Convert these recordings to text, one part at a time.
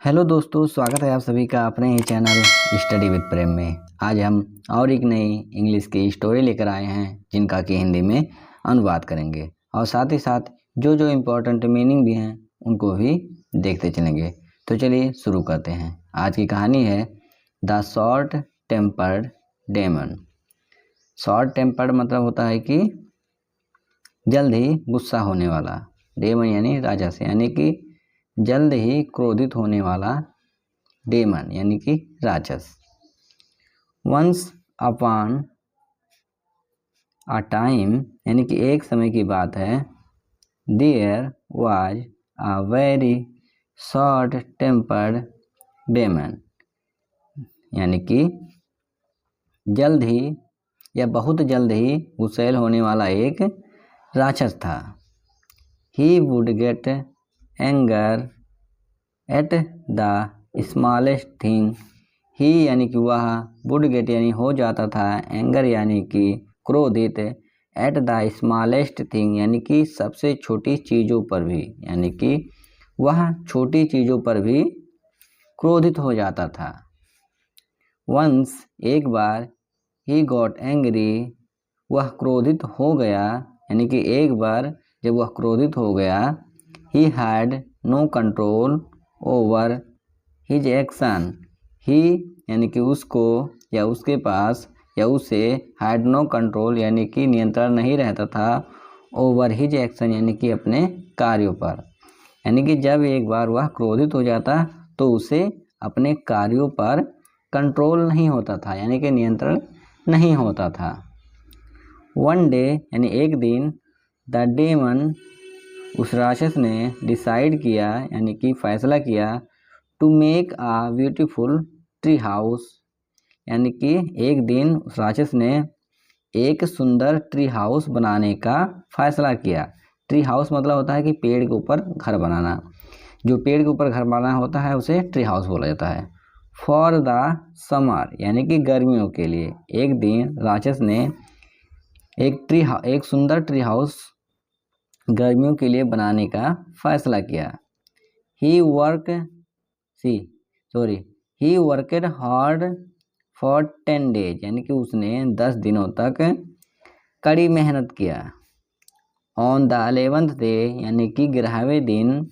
Hello दोस्तों, स्वागत है आप सभी का अपने ही चैनल स्टडी विद प्रेम में। आज हम और एक नई इंग्लिश की स्टोरी लेकर आए हैं जिनका कि हिंदी में अनुवाद करेंगे और साथ ही साथ जो जो इम्पोर्टेंट मीनिंग भी हैं उनको भी देखते चलेंगे। तो चलिए शुरू करते हैं। आज की कहानी है the short tempered demon. Short tempered मतलब होता है कि जल्द ही गुस्सा होने वाला। डेमन यानी राक्षस, यानी कि जल्द ही क्रोधित होने वाला डेमन यानी कि राक्षस। वंस अपॉन अ टाइम यानी कि एक समय की बात है। There was a very short tempered demon यानी कि जल्द ही या बहुत जल्द ही गुस्सैल होने वाला एक राक्षस था। He would get anger at the smallest thing. He यानी कि वह, वुड गेट यानी हो जाता था, एंगर यानी कि क्रोधित, एट द स्मॉलेस्ट थिंग यानी कि सबसे छोटी चीज़ों पर भी, यानी कि वह छोटी चीज़ों पर भी क्रोधित हो जाता था। वंस एक बार, ही गॉट एंग्री वह क्रोधित हो गया, यानी कि एक बार जब वह क्रोधित हो गया। He had no control over his action. He यानी कि उसको या उसके पास या उसे, हैड नो कंट्रोल यानी कि नियंत्रण नहीं रहता था, ओवर हिज एक्शन यानी कि अपने कार्यों पर। यानी कि जब एक बार वह क्रोधित हो जाता तो उसे अपने कार्यों पर कंट्रोल नहीं होता था, यानी कि नियंत्रण नहीं होता था। वन डे यानी एक दिन, द डेमन उस राक्षस ने डिसाइड किया यानी कि फैसला किया, to make a beautiful tree house यानी कि एक दिन उस राक्षस ने एक सुंदर ट्री हाउस बनाने का फैसला किया। ट्री हाउस मतलब होता है कि पेड़ के ऊपर घर बनाना। जो पेड़ के ऊपर घर बनाना होता है उसे ट्री हाउस बोला जाता है। फॉर द समर यानी कि गर्मियों के लिए एक दिन राक्षस ने एक सुंदर ट्री हाउस गर्मियों के लिए बनाने का फैसला किया। He worked hard for 10 days यानी कि उसने 10 दिनों तक कड़ी मेहनत किया। ऑन द 11th डे यानी कि 11वें दिन,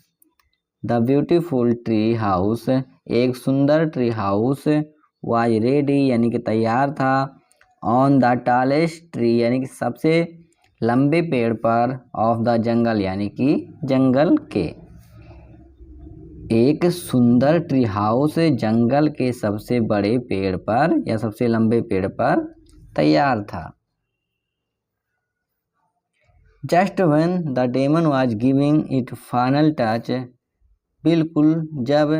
द ब्यूटीफुल ट्री हाउस एक सुंदर ट्री हाउस, वाज रेडी यानी कि तैयार था, ऑन द टॉलेस्ट ट्री यानी कि सबसे लंबे पेड़ पर, ऑफ द जंगल यानी कि जंगल के। एक सुंदर ट्री हाउस जंगल के सबसे बड़े पेड़ पर या सबसे लंबे पेड़ पर तैयार था। Just when the demon was giving it final touch बिल्कुल जब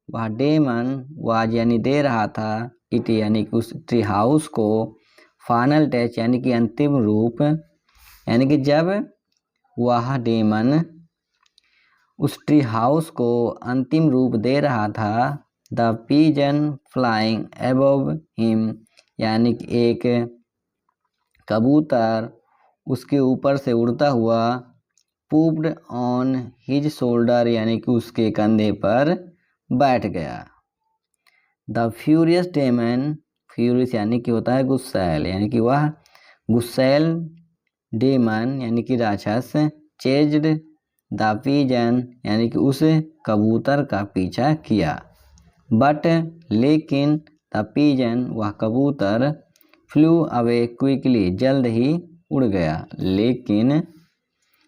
वह डेमन वाज यानी दे रहा था, इट यानी कि उस ट्री हाउस को, फाइनल टच यानी कि अंतिम रूप, यानी कि जब वह डेमन उस ट्री हाउस को अंतिम रूप दे रहा था, the pigeon flying above him यानी कि एक कबूतर उसके ऊपर से उड़ता हुआ, पुप्ड ऑन हिज शोल्डर यानी कि उसके कंधे पर बैठ गया। द फ्यूरियस डेमन, फ्यूरियस यानी कि होता है गुस्सैल, यानी कि वह गुस्सैल डेमन यानी कि राक्षस, चेज्ड द पिजन यानी कि उस कबूतर का पीछा किया। बट लेकिन द पिजन वह कबूतर, फ्लू अवे क्विकली जल्द ही उड़ गया, लेकिन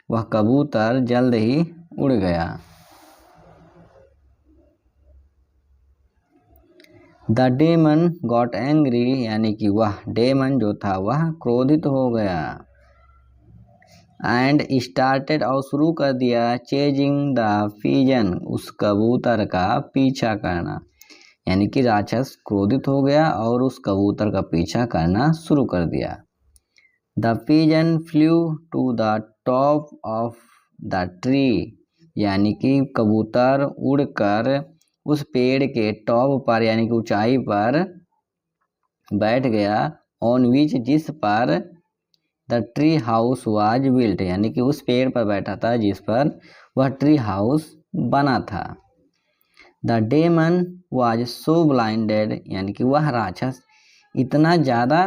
वह कबूतर जल्द ही उड़ गया। द डेमन गॉट एंग्री यानी कि वह डेमन जो था वह क्रोधित हो गया। एंड स्टार्टेड और शुरू कर दिया, चेजिंग द पिजन उस कबूतर का पीछा करना, यानी कि राक्षस क्रोधित हो गया और उस कबूतर का पीछा करना शुरू कर दिया। The pigeon flew to the top of the tree यानी कि कबूतर उड़कर उस पेड़ के टॉप पर यानी कि ऊंचाई पर बैठ गया, ऑन विच जिस पर, the tree house was built यानी कि उस पेड़ पर बैठा था जिस पर वह ट्री हाउस बना था। The demon was so blinded, यानी कि वह राक्षस इतना ज़्यादा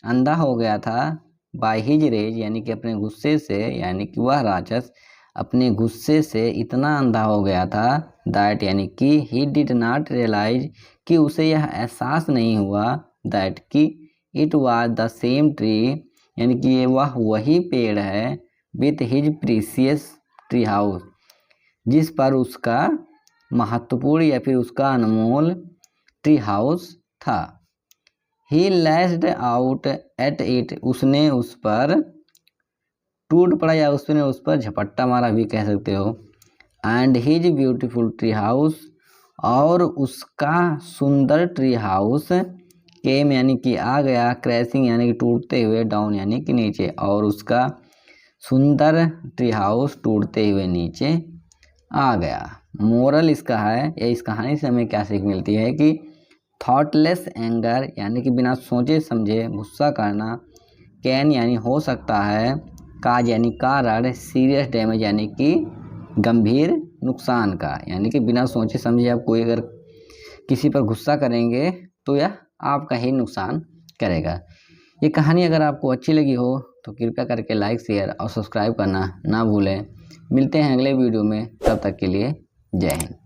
अंधा हो गया था, बाय हिज रेज, यानी कि अपने गुस्से से, यानी कि वह राक्षस अपने गुस्से से इतना अंधा हो गया था, दैट यानी कि ही डिड नॉट रियलाइज, कि उसे यह एहसास नहीं हुआ, दैट कि it was the same tree, यानी कि ये वह वही पेड़ है, with his precious tree house, जिस पर उसका महत्वपूर्ण या फिर उसका अनमोल ट्री हाउस था। ही लैश्ड आउट एट इट, उसने उस पर टूट पड़ा या उसने उस पर झपट्टा मारा भी कह सकते हो। And his beautiful tree house, और उसका सुंदर ट्री हाउस केम यानी कि आ गया, क्रैशिंग यानी कि टूटते हुए, डाउन यानी कि नीचे, और उसका सुंदर ट्री हाउस टूटते हुए नीचे आ गया। मोरल इसका है, या इस कहानी से हमें क्या सीख मिलती है कि थॉटलेस एंगर, यानी कि बिना सोचे समझे गुस्सा करना, कैन यानी हो सकता है, काज यानी कारण, सीरियस डैमेज यानी कि गंभीर नुकसान का, यानी कि बिना सोचे समझे आप कोई अगर किसी पर गुस्सा करेंगे तो यह आपका ही नुकसान करेगा। ये कहानी अगर आपको अच्छी लगी हो तो कृपया करके लाइक, शेयर और सब्सक्राइब करना ना भूलें। मिलते हैं अगले वीडियो में, तब तक के लिए जय हिंद।